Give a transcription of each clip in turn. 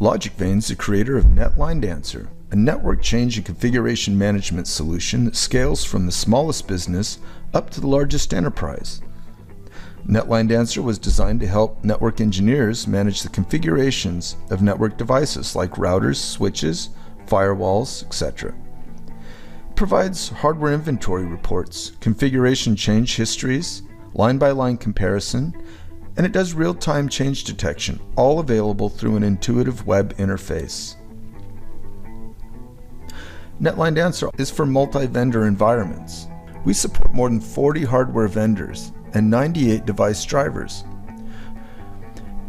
LogicVane's the creator of Net LineDancer, a network change and configuration management solution that scales from the smallest business up to the largest enterprise. Net LineDancer was designed to help network engineers manage the configurations of network devices like routers, switches, firewalls, etc. It provides hardware inventory reports, configuration change histories, line-by-line comparison, and it does real-time change detection, all available through an intuitive web interface. Net LineDancer is for multi-vendor environments. We support more than 40 hardware vendors and 98 device drivers.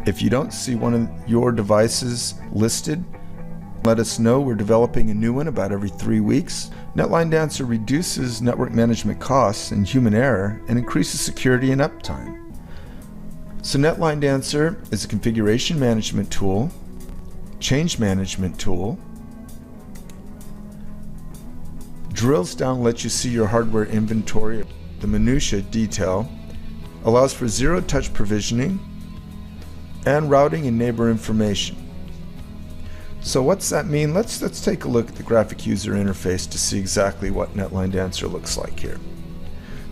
If you don't see one of your devices listed, let us know. We're developing a new one about every 3 weeks. Net LineDancer reduces network management costs and human error and increases security and uptime. So Net LineDancer is a configuration management tool, change management tool, drills down, lets you see your hardware inventory, the minutia detail, allows for zero-touch provisioning, and routing and neighbor information. So what's that mean? Let's take a look at the graphic user interface to see exactly what Net LineDancer looks like here.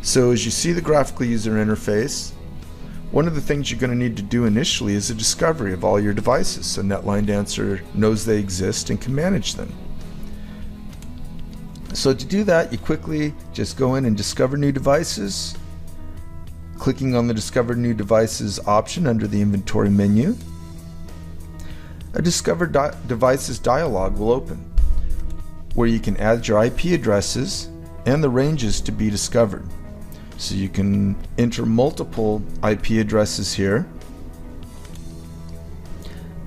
So as you see the graphical user interface, one of the things you're going to need to do initially is a discovery of all your devices, so Net LineDancer knows they exist and can manage them. So to do that, you quickly just go in and discover new devices, clicking on the Discover New Devices option under the inventory menu. A Discover Devices dialog will open, where you can add your IP addresses and the ranges to be discovered. So you can enter multiple IP addresses here,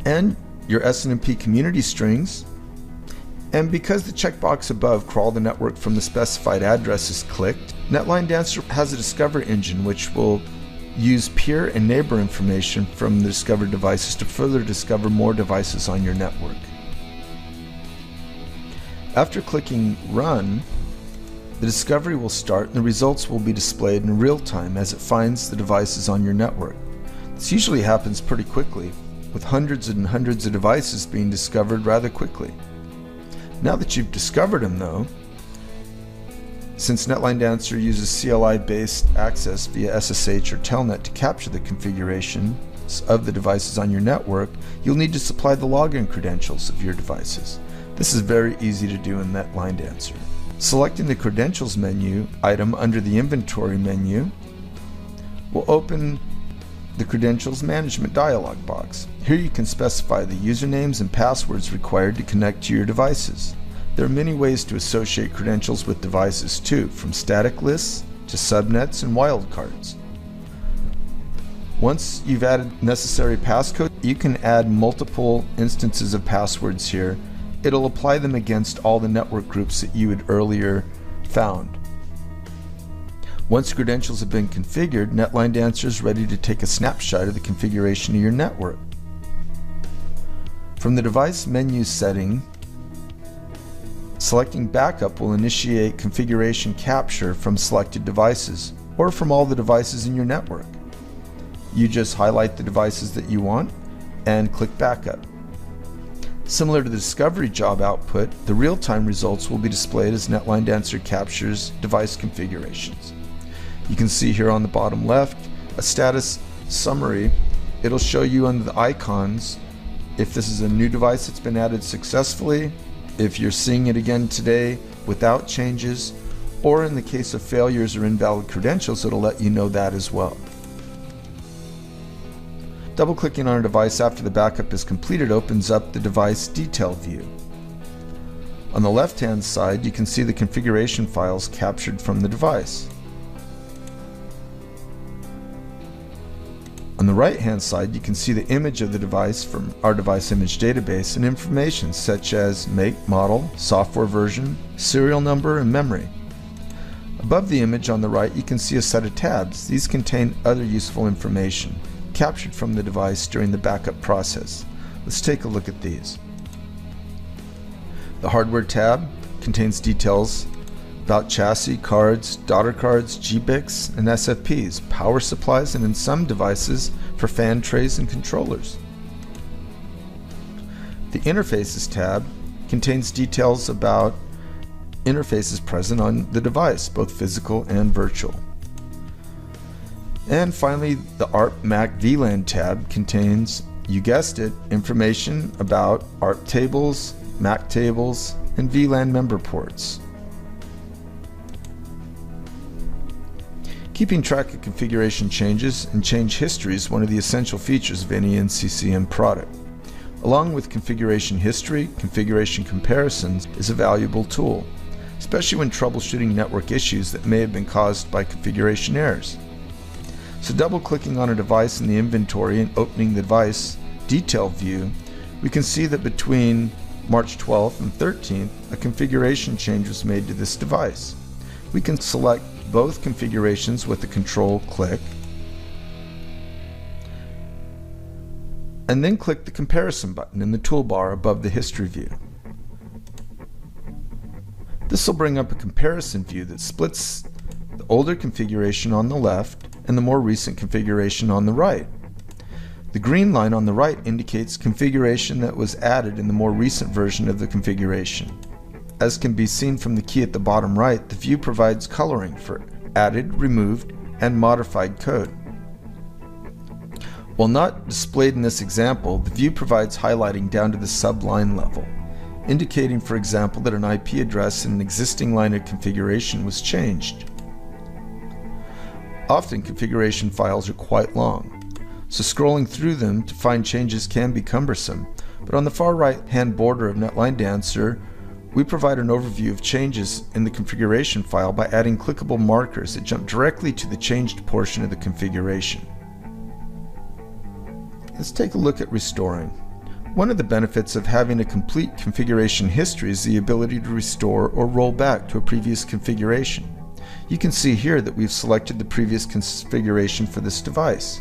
and your SNMP community strings. And because the checkbox above, crawl the network from the specified address, is clicked, Net LineDancer has a discover engine which will use peer and neighbor information from the discovered devices to further discover more devices on your network. After clicking Run, the discovery will start and the results will be displayed in real time as it finds the devices on your network. This usually happens pretty quickly, with hundreds and hundreds of devices being discovered rather quickly. Now that you've discovered them though, since Net LineDancer uses CLI-based access via SSH or Telnet to capture the configurations of the devices on your network, you'll need to supply the login credentials of your devices. This is very easy to do in Net LineDancer. Selecting the Credentials menu item under the Inventory menu will open the Credentials Management dialog box. Here you can specify the usernames and passwords required to connect to your devices. There are many ways to associate credentials with devices too, from static lists to subnets and wildcards. Once you've added necessary passcode, you can add multiple instances of passwords here. It'll apply them against all the network groups that you had earlier found. Once credentials have been configured, Net LineDancer is ready to take a snapshot of the configuration of your network. From the device menu setting, selecting backup will initiate configuration capture from selected devices or from all the devices in your network. You just highlight the devices that you want and click backup. Similar to the discovery job output, the real-time results will be displayed as Net LineDancer captures device configurations. You can see here on the bottom left a status summary. It'll show you under the icons if this is a new device that's been added successfully, if you're seeing it again today without changes, or in the case of failures or invalid credentials, it'll let you know that as well. Double-clicking on a device after the backup is completed opens up the device detail view. On the left-hand side, you can see the configuration files captured from the device. On the right-hand side, you can see the image of the device from our device image database and information such as make, model, software version, serial number, and memory. Above the image on the right, you can see a set of tabs. These contain other useful information captured from the device during the backup process. Let's take a look at these. The Hardware tab contains details about chassis, cards, daughter cards, GBICs, and SFPs, power supplies, and in some devices for fan trays and controllers. The Interfaces tab contains details about interfaces present on the device, both physical and virtual. And finally, the ARP Mac VLAN tab contains, you guessed it, information about ARP tables, Mac tables, and VLAN member ports. Keeping track of configuration changes and change history is one of the essential features of any NCCM product. Along with configuration history, configuration comparisons is a valuable tool, especially when troubleshooting network issues that may have been caused by configuration errors. So double-clicking on a device in the inventory and opening the device detail view, we can see that between March 12th and 13th, a configuration change was made to this device. We can select both configurations with the control click, and then click the comparison button in the toolbar above the history view. This will bring up a comparison view that splits the older configuration on the left and the more recent configuration on the right. The green line on the right indicates configuration that was added in the more recent version of the configuration. As can be seen from the key at the bottom right, the view provides coloring for added, removed, and modified code. While not displayed in this example, the view provides highlighting down to the subline level, indicating, for example, that an IP address in an existing line of configuration was changed. Often configuration files are quite long, so scrolling through them to find changes can be cumbersome, but on the far right-hand border of Net LineDancer, we provide an overview of changes in the configuration file by adding clickable markers that jump directly to the changed portion of the configuration. Let's take a look at restoring. One of the benefits of having a complete configuration history is the ability to restore or roll back to a previous configuration. You can see here that we've selected the previous configuration for this device.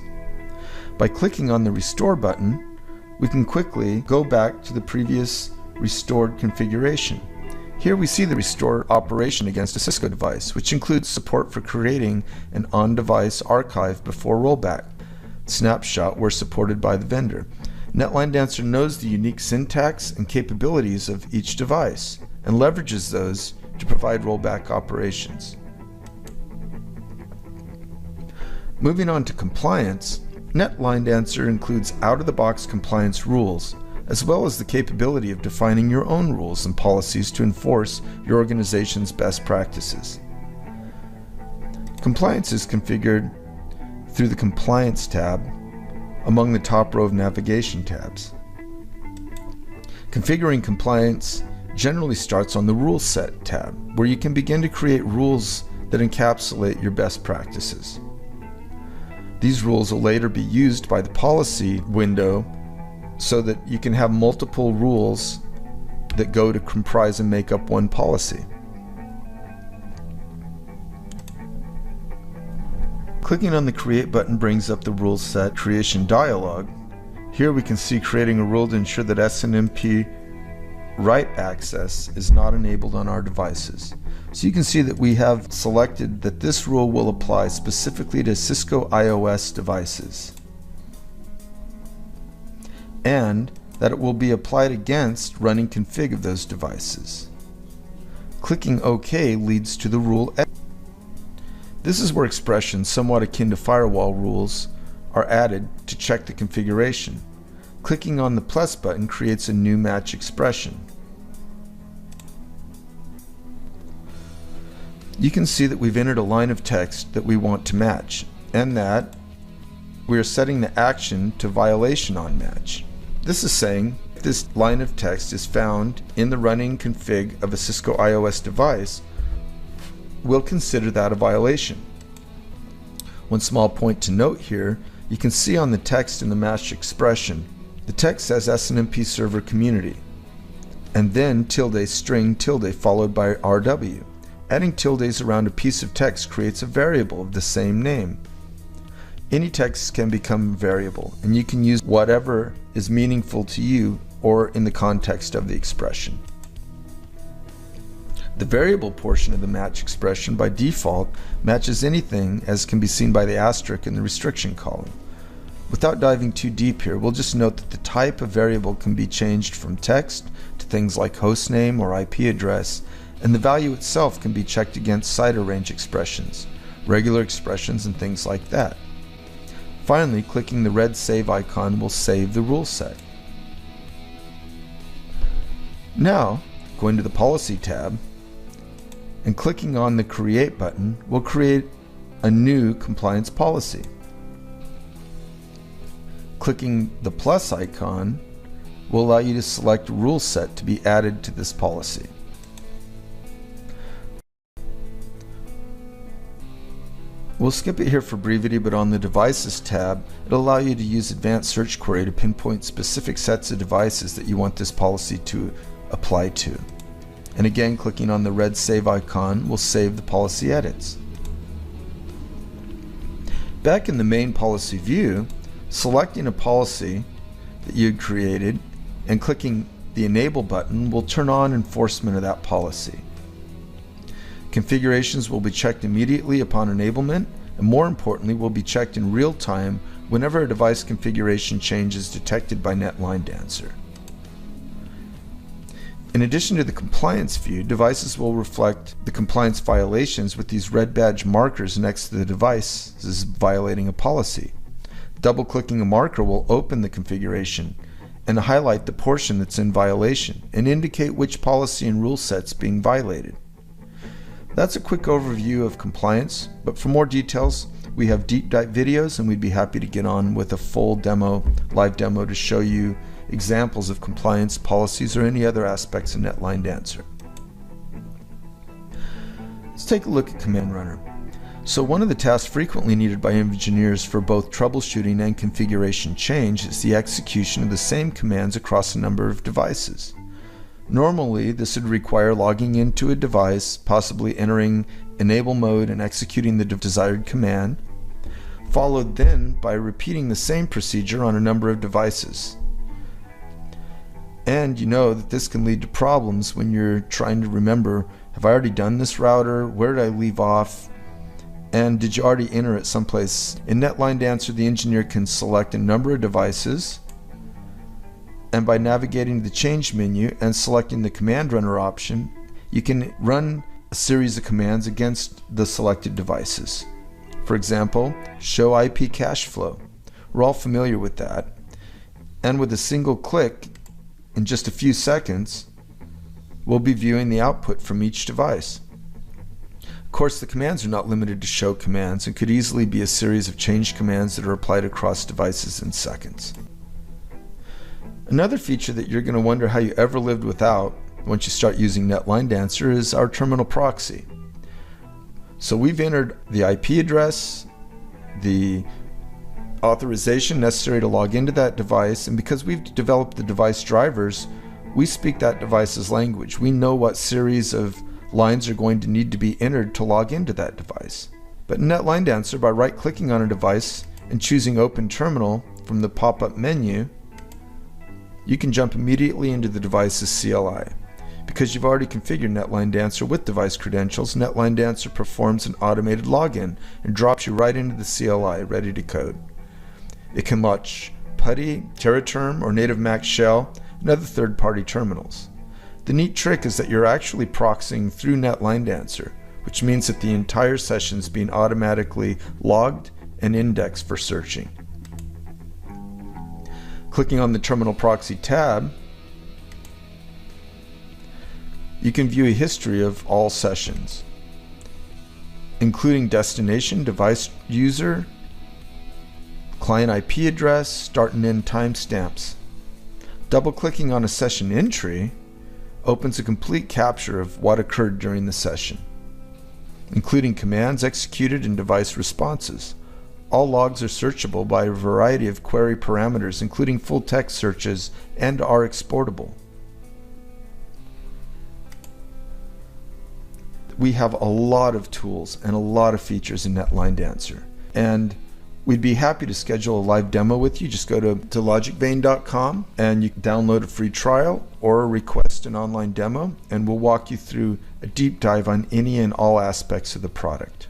By clicking on the Restore button, we can quickly go back to the previous restored configuration. Here we see the restore operation against a Cisco device, which includes support for creating an on-device archive before rollback. Snapshot where supported by the vendor. Net LineDancer knows the unique syntax and capabilities of each device and leverages those to provide rollback operations. Moving on to compliance, Net LineDancer includes out-of-the-box compliance rules, as well as the capability of defining your own rules and policies to enforce your organization's best practices. Compliance is configured through the Compliance tab among the top row of navigation tabs. Configuring compliance generally starts on the Rules Set tab, where you can begin to create rules that encapsulate your best practices. These rules will later be used by the Policy window so that you can have multiple rules that go to comprise and make up one policy. Clicking on the Create button brings up the Rules Set Creation dialog. Here we can see creating a rule to ensure that SNMP write access is not enabled on our devices. So you can see that we have selected that this rule will apply specifically to Cisco iOS devices, and that it will be applied against running config of those devices. Clicking OK leads to the rule. This is where expressions somewhat akin to firewall rules are added to check the configuration. Clicking on the plus button creates a new match expression. You can see that we've entered a line of text that we want to match, and that we are setting the action to violation on match. This is saying if this line of text is found in the running config of a Cisco iOS device, we'll consider that a violation. One small point to note here, you can see on the text in the match expression, the text says SNMP server community, and then tilde string tilde followed by RW. Adding tildes around a piece of text creates a variable of the same name. Any text can become a variable, and you can use whatever is meaningful to you or in the context of the expression. The variable portion of the match expression by default matches anything, as can be seen by the asterisk in the restriction column. Without diving too deep here, we'll just note that the type of variable can be changed from text to things like hostname or IP address, and the value itself can be checked against CIDR range expressions, regular expressions, and things like that. Finally, clicking the red save icon will save the rule set. Now, going to the Policy tab and clicking on the Create button will create a new compliance policy. Clicking the plus icon will allow you to select a rule set to be added to this policy. We'll skip it here for brevity, but on the Devices tab, it'll allow you to use Advanced Search Query to pinpoint specific sets of devices that you want this policy to apply to. And again, clicking on the red save icon will save the policy edits. Back in the main policy view, selecting a policy that you had created and clicking the Enable button will turn on enforcement of that policy. Configurations will be checked immediately upon enablement, and more importantly, will be checked in real time whenever a device configuration change is detected by Net LineDancer. In addition to the compliance view, devices will reflect the compliance violations with these red badge markers next to the device as violating a policy. Double-clicking a marker will open the configuration and highlight the portion that's in violation and indicate which policy and rule set's being violated. That's a quick overview of compliance, but for more details, we have deep dive videos and we'd be happy to get on with a full demo, live demo to show you examples of compliance policies or any other aspects of Net LineDancer. Let's take a look at Command Runner. So one of the tasks frequently needed by engineers for both troubleshooting and configuration change is the execution of the same commands across a number of devices. Normally, this would require logging into a device, possibly entering enable mode and executing the desired command, followed then by repeating the same procedure on a number of devices. And you know that this can lead to problems when you're trying to remember, have I already done this router? Where did I leave off? And did you already enter it someplace? In Net LineDancer, the engineer can select a number of devices, and by navigating the change menu and selecting the command runner option, you can run a series of commands against the selected devices. For example, show IP cache flow. We're all familiar with that. And with a single click, in just a few seconds, we'll be viewing the output from each device. Of course, the commands are not limited to show commands and could easily be a series of change commands that are applied across devices in seconds. Another feature that you're going to wonder how you ever lived without once you start using Net LineDancer is our terminal proxy. So we've entered the IP address, the authorization necessary to log into that device, and because we've developed the device drivers, we speak that device's language. We know what series of lines are going to need to be entered to log into that device. But in Net LineDancer, by right-clicking on a device and choosing Open Terminal from the pop-up menu, you can jump immediately into the device's CLI. Because you've already configured Net LineDancer with device credentials, Net LineDancer performs an automated login and drops you right into the CLI, ready to code. It can launch PuTTY, TerraTerm, or native Mac Shell, and other third-party terminals. The neat trick is that you're actually proxying through Net LineDancer, which means that the entire session is being automatically logged and indexed for searching. Clicking on the Terminal Proxy tab, you can view a history of all sessions, including destination, device user, client IP address, start and end timestamps. Double-clicking on a session entry opens a complete capture of what occurred during the session, including commands executed and device responses. All logs are searchable by a variety of query parameters, including full text searches, and are exportable. We have a lot of tools and a lot of features in Net LineDancer, and we'd be happy to schedule a live demo with you. Just go to logicvein.com and you can download a free trial or request an online demo, and we'll walk you through a deep dive on any and all aspects of the product.